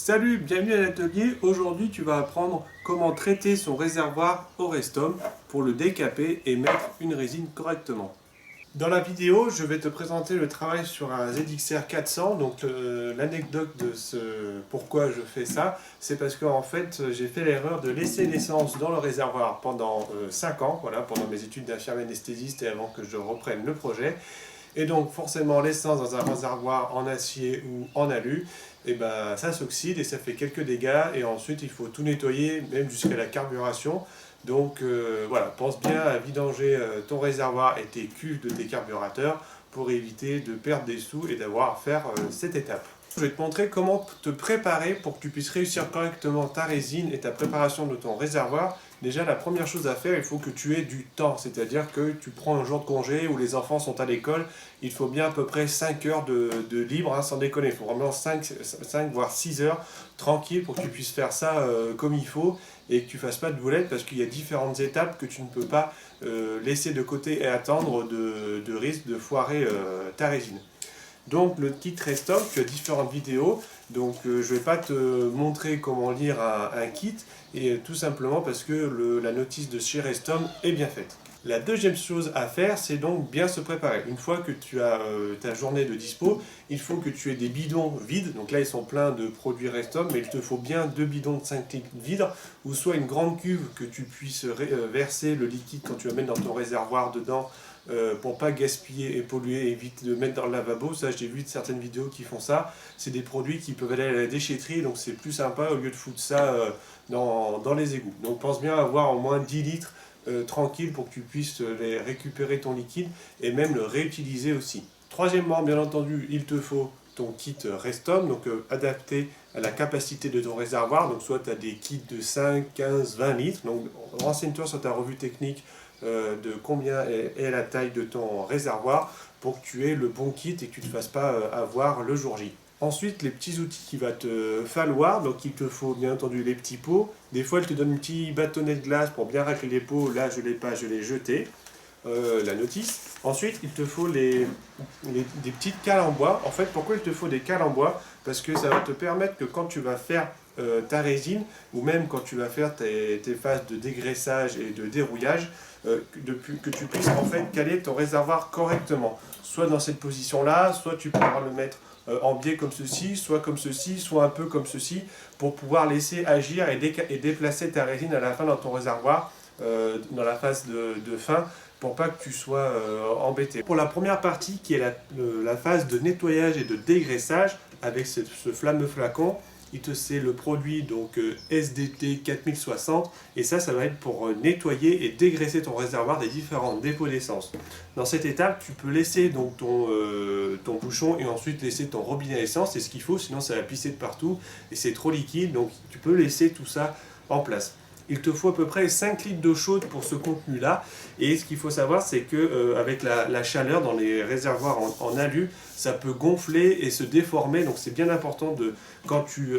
Salut, bienvenue à l'atelier. Aujourd'hui, tu vas apprendre comment traiter son réservoir au Restom pour le décaper et mettre une résine correctement. Dans la vidéo, je vais te présenter le travail sur un ZXR 400. Donc l'anecdote de pourquoi je fais ça, c'est parce qu'en fait, j'ai fait l'erreur de laisser l'essence dans le réservoir pendant 5 ans, voilà, pendant mes études d'infirmier anesthésiste et avant que je reprenne le projet. Et donc forcément l'essence dans un réservoir en acier ou en alu, et ben, ça s'oxyde et ça fait quelques dégâts et ensuite il faut tout nettoyer, même jusqu'à la carburation. Donc voilà, pense bien à vidanger ton réservoir et tes cuves de tes carburateurs pour éviter de perdre des sous et d'avoir à faire cette étape. Je vais te montrer comment te préparer pour que tu puisses réussir correctement ta résine et ta préparation de ton réservoir. Déjà, la première chose à faire, il faut que tu aies du temps, c'est-à-dire que tu prends un jour de congé où les enfants sont à l'école, il faut bien à peu près 5 heures de libre, hein, sans déconner, il faut vraiment 5 voire 6 heures tranquille pour que tu puisses faire ça comme il faut et que tu ne fasses pas de boulettes parce qu'il y a différentes étapes que tu ne peux pas laisser de côté et attendre de risque de foirer ta résine. Donc le kit Restom, tu as différentes vidéos, donc je ne vais pas te montrer comment lire un kit, et tout simplement parce que la notice de chez Restom est bien faite. La deuxième chose à faire, c'est donc bien se préparer. Une fois que tu as ta journée de dispo, il faut que tu aies des bidons vides. Donc là, ils sont pleins de produits Restom, mais il te faut bien 2 bidons de 5 litres vides, ou soit une grande cuve que tu puisses verser le liquide quand tu vas mettre dans ton réservoir dedans, pour pas gaspiller et polluer, et évite de mettre dans le lavabo. Ça, j'ai vu certaines vidéos qui font ça. C'est des produits qui peuvent aller à la déchetterie, donc c'est plus sympa au lieu de foutre ça dans les égouts. Donc pense bien à avoir au moins 10 litres tranquille pour que tu puisses récupérer ton liquide et même le réutiliser aussi. Troisièmement, bien entendu, il te faut ton kit Restom, donc adapté à la capacité de ton réservoir. Donc soit tu as des kits de 5, 15, 20 litres. Donc renseigne-toi sur ta revue technique de combien est la taille de ton réservoir pour que tu aies le bon kit et que tu ne te fasses pas avoir le jour J. Ensuite, les petits outils qu'il va te falloir, donc il te faut bien entendu les petits pots. Des fois, elle te donne un petit bâtonnet de glace pour bien racler les pots. Là, je ne l'ai pas, je l'ai jeté. La notice. Ensuite, il te faut des petites cales en bois. En fait, pourquoi il te faut des cales en bois? Parce que ça va te permettre que quand tu vas faire ta résine, ou même quand tu vas faire tes phases de dégraissage et de dérouillage, que tu puisses en fait caler ton réservoir correctement. Soit dans cette position-là, soit tu pourras le mettre en biais comme ceci, soit un peu comme ceci, pour pouvoir laisser agir et déplacer ta résine à la fin dans ton réservoir, dans la phase de fin, pour pas que tu sois embêté. Pour la première partie qui est la phase de nettoyage et de dégraissage avec ce fameux flacon, c'est le produit donc SDT 4060 et ça va être pour nettoyer et dégraisser ton réservoir des différents dépôts d'essence. Dans cette étape, tu peux laisser donc ton bouchon et ensuite laisser ton robinet à essence, c'est ce qu'il faut, sinon ça va pisser de partout et c'est trop liquide, donc tu peux laisser tout ça en place. Il te faut à peu près 5 litres d'eau chaude pour ce contenu-là. Et ce qu'il faut savoir, c'est qu'avec la chaleur dans les réservoirs en alu, ça peut gonfler et se déformer. Donc c'est bien important quand tu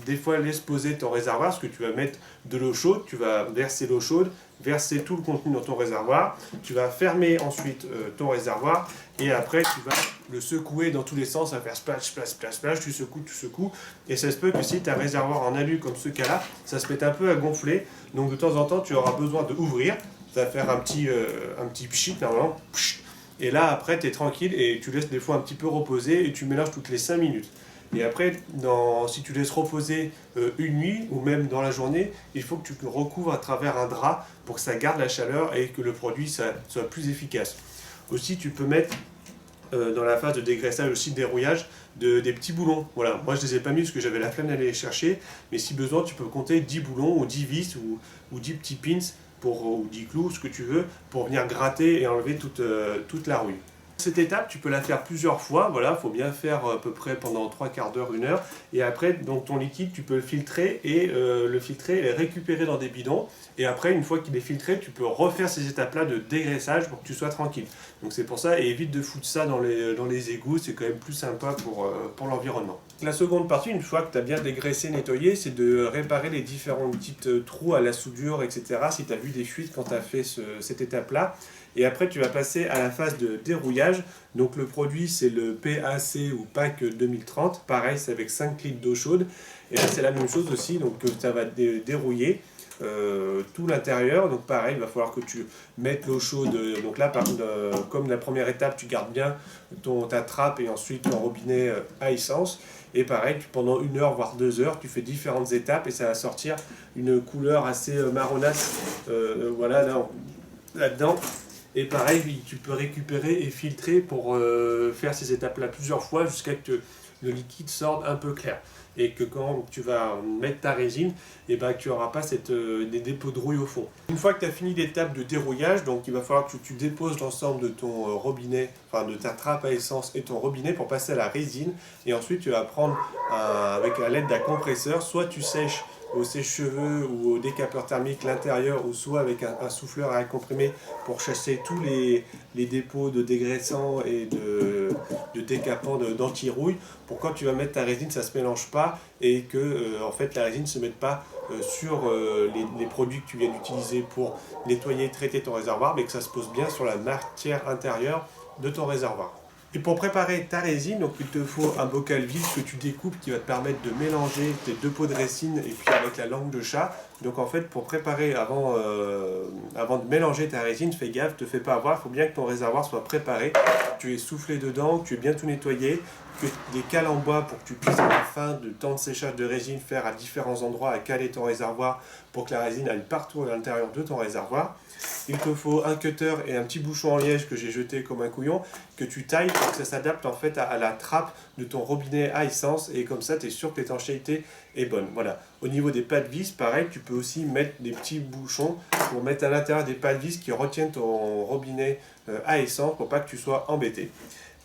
des fois laisses poser ton réservoir, parce que tu vas mettre de l'eau chaude, tu vas verser l'eau chaude, verser tout le contenu dans ton réservoir, tu vas fermer ensuite ton réservoir et après tu vas le secouer dans tous les sens, ça va faire splash, splash, splash, splash, tu secoues, et ça se peut que si tu as un réservoir en alu comme ce cas-là, ça se met un peu à gonfler, donc de temps en temps tu auras besoin de ouvrir, ça va faire un petit pchit normalement, et là après tu es tranquille et tu laisses des fois un petit peu reposer et tu mélanges toutes les 5 minutes. Et après, si tu laisses reposer une nuit ou même dans la journée, il faut que tu le recouvres à travers un drap pour que ça garde la chaleur et que le produit soit plus efficace. Aussi, tu peux mettre dans la phase de dégraissage, aussi de dérouillage, des petits boulons. Voilà, moi je ne les ai pas mis parce que j'avais la flemme d'aller les chercher, mais si besoin, tu peux compter 10 boulons ou 10 vis ou 10 petits pins ou 10 clous, ce que tu veux, pour venir gratter et enlever toute la rouille. Cette étape, tu peux la faire plusieurs fois, voilà, il faut bien faire à peu près pendant 3 quarts d'heure, 1 heure, et après, donc ton liquide, tu peux le filtrer et le filtrer et récupérer dans des bidons, et après, une fois qu'il est filtré, tu peux refaire ces étapes-là de dégraissage pour que tu sois tranquille. Donc c'est pour ça, et évite de foutre ça dans les égouts, c'est quand même plus sympa pour l'environnement. La seconde partie, une fois que tu as bien dégraissé, nettoyé, c'est de réparer les différents petits trous à la soudure, etc. Si tu as vu des fuites quand tu as fait cette étape-là. Et après, tu vas passer à la phase de dérouillage. Donc le produit, c'est le PAC ou PAC 2030. Pareil, c'est avec 5 litres d'eau chaude. Et là, c'est la même chose aussi. Donc ça va dérouiller tout l'intérieur. Donc pareil, il va falloir que tu mettes l'eau chaude. Donc là, comme la première étape, tu gardes bien ta trappe et ensuite ton robinet à essence. Et pareil, pendant 1 heure, voire 2 heures, tu fais différentes étapes et ça va sortir une couleur assez marronasse. Voilà, là-dedans. Et pareil, tu peux récupérer et filtrer pour faire ces étapes-là plusieurs fois jusqu'à ce que le liquide sorte un peu clair. Et que quand tu vas mettre ta résine, et ben, tu n'auras pas des dépôts de rouille au fond. Une fois que tu as fini l'étape de dérouillage, donc il va falloir que tu déposes l'ensemble de ton robinet, enfin de ta trappe à essence et ton robinet pour passer à la résine. Et ensuite, tu vas prendre avec l'aide d'un compresseur, soit tu sèches au sèche-cheveux ou au décapeur thermique l'intérieur, ou soit avec un souffleur à air comprimé pour chasser tous les dépôts de dégraissant et de décapant d'anti-rouille, pour quand tu vas mettre ta résine, ça ne se mélange pas et que en fait la résine ne se mette pas sur les produits que tu viens d'utiliser pour nettoyer et traiter ton réservoir, mais que ça se pose bien sur la matière intérieure de ton réservoir. Et pour préparer ta résine, donc il te faut un bocal vide que tu découpes qui va te permettre de mélanger tes 2 pots de résine et puis avec la langue de chat. Donc en fait, pour préparer avant de mélanger ta résine, fais gaffe, te fais pas avoir, il faut bien que ton réservoir soit préparé, que tu aies soufflé dedans, que tu aies bien tout nettoyé, que des cales en bois pour que tu puisses à la fin de temps de séchage de résine faire à différents endroits à caler ton réservoir pour que la résine aille partout à l'intérieur de ton réservoir. Il te faut un cutter et un petit bouchon en liège que j'ai jeté comme un couillon, que tu tailles pour que ça s'adapte en fait à la trappe de ton robinet à essence, et comme ça tu es sûr que l'étanchéité est bonne. Voilà. Au niveau des pas de vis, pareil, tu peux aussi mettre des petits bouchons pour mettre à l'intérieur des pas de vis qui retiennent ton robinet à essence pour pas que tu sois embêté.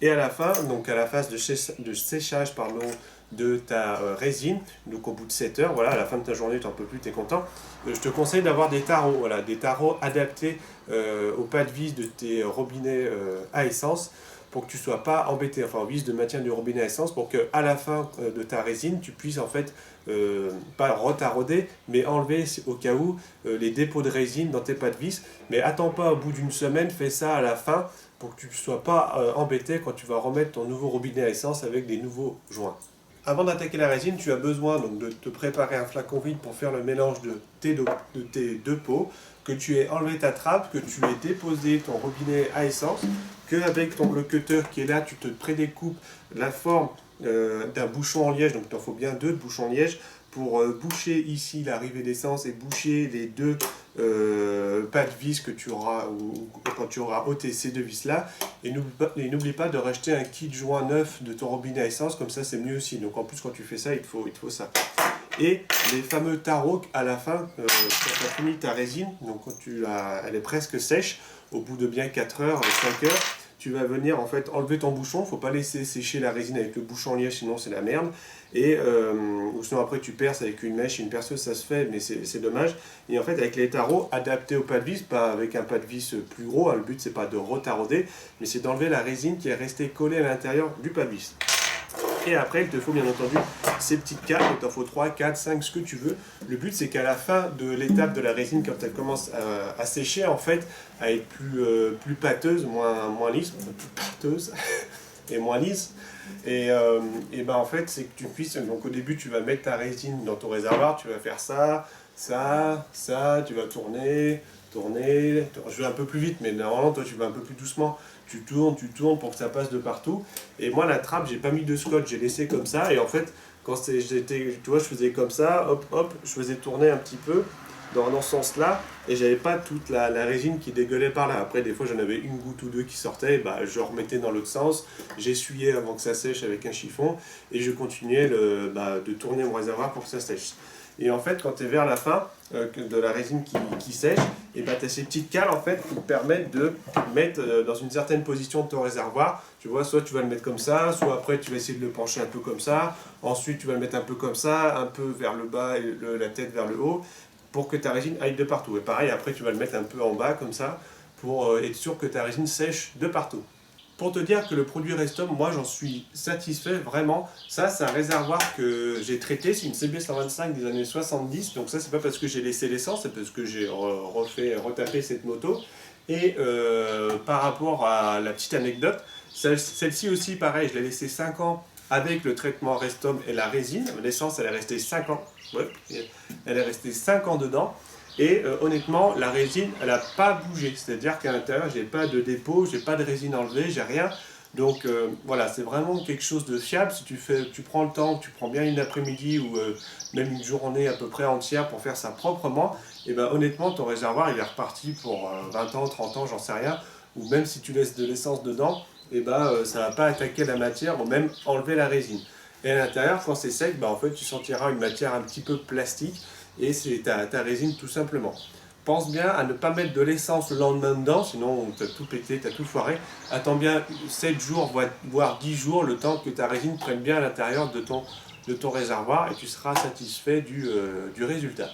Et à la fin, donc à la phase de séchage de ta résine, donc au bout de 7 heures, voilà, à la fin de ta journée, tu n'en peux plus, tu es content. Je te conseille d'avoir des tarots, voilà, des tarots adaptés aux pas de vis de tes robinets à essence, pour que tu ne sois pas embêté, enfin aux vis de maintien du robinet à essence, pour qu'à la fin de ta résine, tu puisses en fait, pas retarauder, mais enlever au cas où les dépôts de résine dans tes pas de vis. Mais attends pas au bout d'une semaine, fais ça à la fin, pour que tu ne sois pas embêté quand tu vas remettre ton nouveau robinet à essence avec des nouveaux joints. Avant d'attaquer la résine, tu as besoin donc de te préparer un flacon vide pour faire le mélange de tes 2 pots, que tu aies enlevé ta trappe, que tu aies déposé ton robinet à essence, qu'avec le cutter qui est là, tu te prédécoupes la forme d'un bouchon en liège, donc il t'en faut bien 2 bouchons en liège, pour boucher ici l'arrivée d'essence et boucher les 2 pas de vis que tu auras quand tu auras ôté ces 2 vis là. Et n'oublie pas de racheter un kit joint neuf de ton robinet à essence, comme ça c'est mieux aussi. Donc en plus quand tu fais ça, il te faut ça. Et les fameux tarots à la fin, quand tu as fini ta résine, donc quand elle est presque sèche, au bout de bien 4 heures, 5 heures, tu vas venir en fait enlever ton bouchon. Il ne faut pas laisser sécher la résine avec le bouchon en liège, sinon c'est la merde. Et ou sinon après tu perces avec une mèche et une perceuse, ça se fait, mais c'est dommage. Et en fait avec les tarots adaptés au pas de vis, pas avec un pas de vis plus gros, hein, le but c'est pas de retarauder, mais c'est d'enlever la résine qui est restée collée à l'intérieur du pas de vis. Et après, il te faut bien entendu ces petites cales, il t'en faut 3, 4, 5, ce que tu veux. Le but, c'est qu'à la fin de l'étape de la résine, quand elle commence à sécher, en fait, à être plus pâteuse, moins lisse, plus pâteuse et moins lisse. Et ben en fait, c'est que tu puisses, donc au début, tu vas mettre ta résine dans ton réservoir, tu vas faire ça, tu vas tourner, je vais un peu plus vite, mais normalement, toi, tu vas un peu plus doucement. Tu tournes pour que ça passe de partout. Et moi, la trappe, j'ai pas mis de scotch, j'ai laissé comme ça. Et en fait, quand tu vois, je faisais comme ça, hop, hop, je faisais tourner un petit peu dans ce sens-là. Et j'avais pas toute la résine qui dégueulait par là. Après, des fois, j'en avais une goutte ou 2 qui sortaient. Bah, je remettais dans l'autre sens. J'essuyais avant que ça sèche avec un chiffon. Et je continuais de tourner mon réservoir pour que ça sèche. Et en fait, quand tu es vers la fin de la résine qui sèche, et ben, tu as ces petites cales en fait, qui te permettent de mettre dans une certaine position de ton réservoir. Tu vois, soit tu vas le mettre comme ça, soit après tu vas essayer de le pencher un peu comme ça. Ensuite, tu vas le mettre un peu comme ça, un peu vers le bas et la tête vers le haut, pour que ta résine aille de partout. Et pareil, après tu vas le mettre un peu en bas comme ça, pour être sûr que ta résine sèche de partout. Pour te dire que le produit Restom, moi j'en suis satisfait vraiment. Ça, c'est un réservoir que j'ai traité, c'est une CB125 des années 70. Donc ça, c'est pas parce que j'ai laissé l'essence, c'est parce que j'ai retapé cette moto. Et par rapport à la petite anecdote, celle-ci aussi, pareil, je l'ai laissé 5 ans avec le traitement Restom et la résine. L'essence, elle est restée 5 ans. Ouais, elle est restée 5 ans dedans. Et honnêtement, la résine, elle n'a pas bougé. C'est-à-dire qu'à l'intérieur, j'ai pas de dépôt, j'ai pas de résine enlevée, j'ai rien. Donc voilà, c'est vraiment quelque chose de fiable. Si tu prends le temps, tu prends bien une après-midi ou même une journée à peu près entière pour faire ça proprement, et ben honnêtement, ton réservoir, il est reparti pour 20 ans, 30 ans, j'en sais rien. Ou même si tu laisses de l'essence dedans, et ben ça ne va pas attaquer la matière ou même enlever la résine. Et à l'intérieur, quand c'est sec, ben, en fait, tu sentiras une matière un petit peu plastique. Et c'est ta résine tout simplement. Pense bien à ne pas mettre de l'essence le lendemain dedans, sinon tu as tout pété, tu as tout foiré. Attends bien 7 jours, voire 10 jours, le temps que ta résine prenne bien à l'intérieur de ton réservoir et tu seras satisfait du résultat.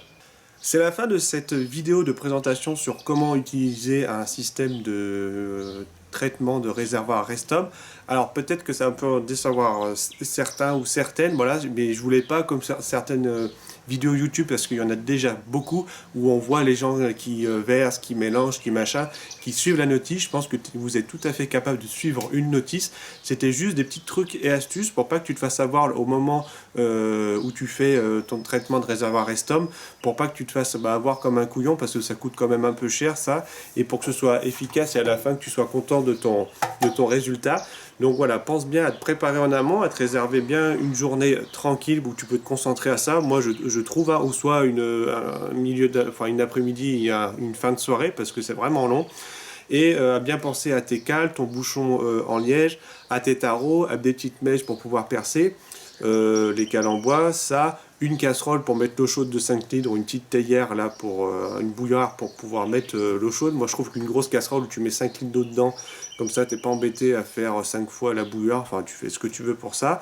C'est la fin de cette vidéo de présentation sur comment utiliser un système de traitement de réservoir Restom. Alors peut-être que ça va un peu décevoir certains ou certaines, voilà, mais je voulais pas comme certaines vidéos YouTube, parce qu'il y en a déjà beaucoup, où on voit les gens qui versent, qui mélangent, qui machin, qui suivent la notice. Je pense que vous êtes tout à fait capable de suivre une notice. C'était juste des petits trucs et astuces pour pas que tu te fasses avoir au moment où tu fais ton traitement de réservoir Restom, pour pas que tu te fasses avoir comme un couillon, parce que ça coûte quand même un peu cher ça, et pour que ce soit efficace et à la fin que tu sois content de ton résultat. Donc voilà, pense bien à te préparer en amont, à te réserver bien une journée tranquille où tu peux te concentrer à ça. Moi, je trouve, ou soit une après-midi, une fin de soirée, parce que c'est vraiment long. Et à bien penser à tes cales, ton bouchon en liège, à tes tarots, à des petites mèches pour pouvoir percer, les cales en bois, ça, une casserole pour mettre l'eau chaude de 5 litres, ou une petite théière là pour une bouilloire pour pouvoir mettre l'eau chaude. Moi je trouve qu'une grosse casserole où tu mets 5 litres d'eau dedans, comme ça t'es pas embêté à faire 5 fois la bouilloire, enfin tu fais ce que tu veux pour ça.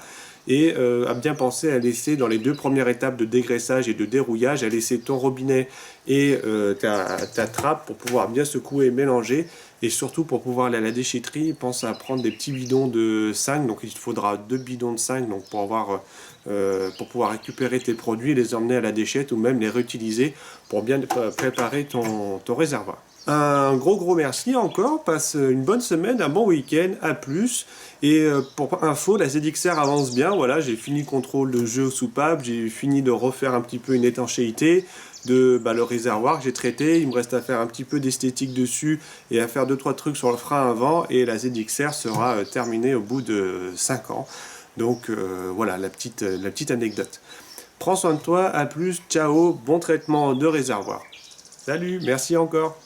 Et à bien penser à laisser dans les 2 premières étapes de dégraissage et de dérouillage, à laisser ton robinet et ta trappe pour pouvoir bien secouer et mélanger. Et surtout pour pouvoir aller à la déchetterie, pense à prendre des petits bidons de 5, donc il te faudra 2 bidons de 5 donc pour pouvoir récupérer tes produits et les emmener à la déchette ou même les réutiliser pour bien préparer ton réservoir. Un gros merci encore, passe une bonne semaine, un bon week-end, à plus. Et pour info, la ZXR avance bien, voilà, j'ai fini le contrôle de jeu soupape, j'ai fini de refaire un petit peu une étanchéité de le réservoir que j'ai traité. Il me reste à faire un petit peu d'esthétique dessus et à faire 2-3 trucs sur le frein avant, et la ZXR sera terminée au bout de 5 ans. Donc voilà la petite anecdote. Prends soin de toi, à plus, ciao, bon traitement de réservoir. Salut, merci encore.